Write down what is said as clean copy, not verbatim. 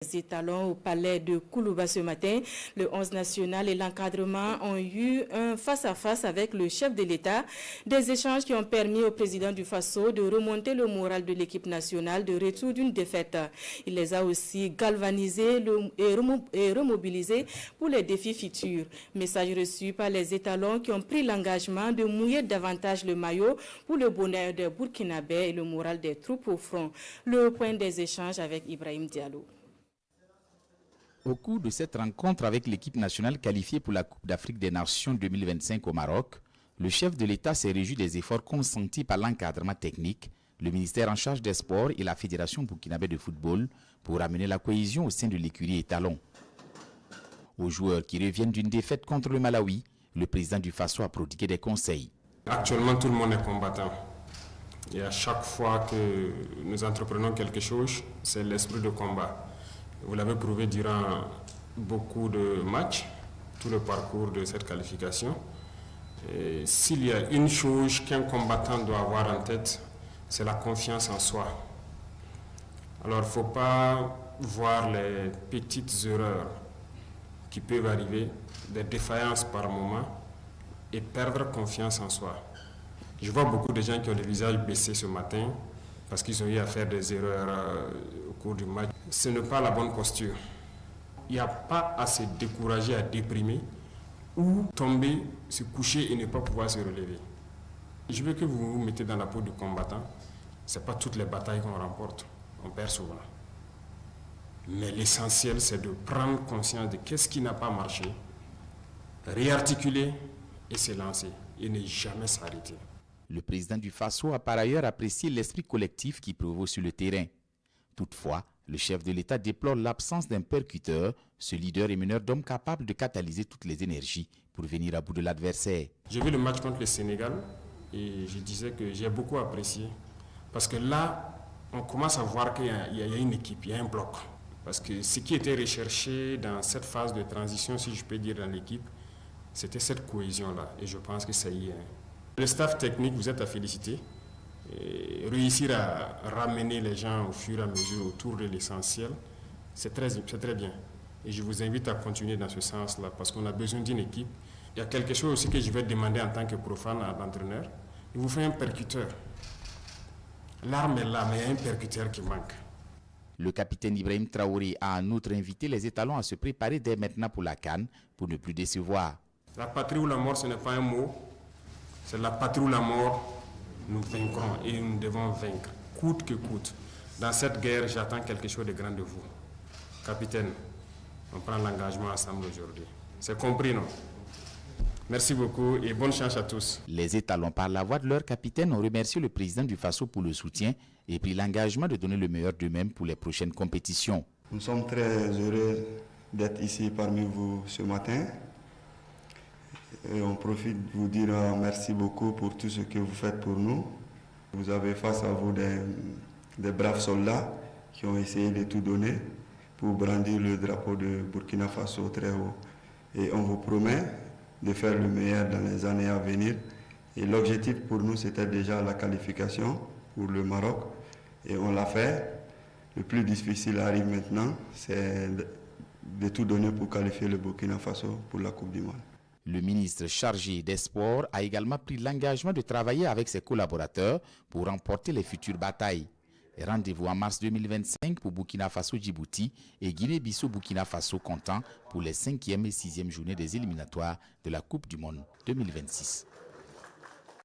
Les étalons au palais de Koulouba ce matin, le 11 national et l'encadrement ont eu un face-à-face avec le chef de l'État. Des échanges qui ont permis au président du Faso de remonter le moral de l'équipe nationale de retour d'une défaite. Il les a aussi galvanisés et remobilisés pour les défis futurs. Message reçu par les étalons qui ont pris l'engagement de mouiller davantage le maillot pour le bonheur des Burkinabés et le moral des troupes au front. Le point des échanges avec Ibrahim Diallo. Au cours de cette rencontre avec l'équipe nationale qualifiée pour la Coupe d'Afrique des Nations 2025 au Maroc, le chef de l'État s'est réjoui des efforts consentis par l'encadrement technique, le ministère en charge des sports et la Fédération burkinabé de football pour amener la cohésion au sein de l'écurie étalon. Aux joueurs qui reviennent d'une défaite contre le Malawi, le président du Faso a prodigué des conseils. Actuellement, tout le monde est combattant. Et à chaque fois que nous entreprenons quelque chose, c'est l'esprit de combat. Vous l'avez prouvé durant beaucoup de matchs, tout le parcours de cette qualification. S'il y a une chose qu'un combattant doit avoir en tête, c'est la confiance en soi. Alors il ne faut pas voir les petites erreurs qui peuvent arriver, des défaillances par moment, et perdre confiance en soi. Je vois beaucoup de gens qui ont le visage baissé ce matin parce qu'ils ont eu à faire des erreurs au cours du match. Ce n'est pas la bonne posture. Il n'y a pas à se décourager, à déprimer ou tomber, se coucher et ne pas pouvoir se relever. Je veux que vous vous mettez dans la peau du combattant. Ce n'est pas toutes les batailles qu'on remporte, on perd souvent. Mais l'essentiel, c'est de prendre conscience de qu'est-ce qui n'a pas marché, réarticuler et se lancer et ne jamais s'arrêter. Le président du Faso a par ailleurs apprécié l'esprit collectif qui prévaut sur le terrain. Toutefois, le chef de l'État déplore l'absence d'un percuteur, ce leader et meneur d'hommes capable de catalyser toutes les énergies pour venir à bout de l'adversaire. J'ai vu le match contre le Sénégal et je disais que j'ai beaucoup apprécié. Parce que là, on commence à voir qu'il y a une équipe, il y a un bloc. Parce que ce qui était recherché dans cette phase de transition, si je peux dire, dans l'équipe, c'était cette cohésion-là. Et je pense que ça y est. Le staff technique, vous êtes à féliciter. Et réussir à ramener les gens au fur et à mesure autour de l'essentiel, c'est très bien. Et je vous invite à continuer dans ce sens-là parce qu'on a besoin d'une équipe. Il y a quelque chose aussi que je vais demander en tant que profane à l'entraîneur. Il vous fait un percuteur. L'arme est là, mais il y a un percuteur qui manque. Le capitaine Ibrahim Traoré a en outre invité les étalons à se préparer dès maintenant pour la CAN pour ne plus décevoir. La patrie ou la mort, ce n'est pas un mot. C'est la patrie ou la mort, nous vaincrons et nous devons vaincre, coûte que coûte. Dans cette guerre, j'attends quelque chose de grand de vous. Capitaine, on prend l'engagement ensemble aujourd'hui. C'est compris, non? Merci beaucoup et bonne chance à tous. Les étalons, par la voix de leur capitaine, ont remercié le président du Faso pour le soutien et pris l'engagement de donner le meilleur d'eux-mêmes pour les prochaines compétitions. Nous sommes très heureux d'être ici parmi vous ce matin. Et on profite de vous dire merci beaucoup pour tout ce que vous faites pour nous. Vous avez face à vous des braves soldats qui ont essayé de tout donner pour brandir le drapeau de Burkina Faso très haut. Et on vous promet de faire le meilleur dans les années à venir. Et l'objectif pour nous, c'était déjà la qualification pour le Maroc. Et on l'a fait. Le plus difficile arrive maintenant, c'est de tout donner pour qualifier le Burkina Faso pour la Coupe du Monde. Le ministre chargé des Sports a également pris l'engagement de travailler avec ses collaborateurs pour remporter les futures batailles. Rendez-vous en mars 2025 pour Burkina Faso-Djibouti et Guinée-Bissau-Burkina Faso comptant pour les 5e et 6e journées des éliminatoires de la Coupe du Monde 2026.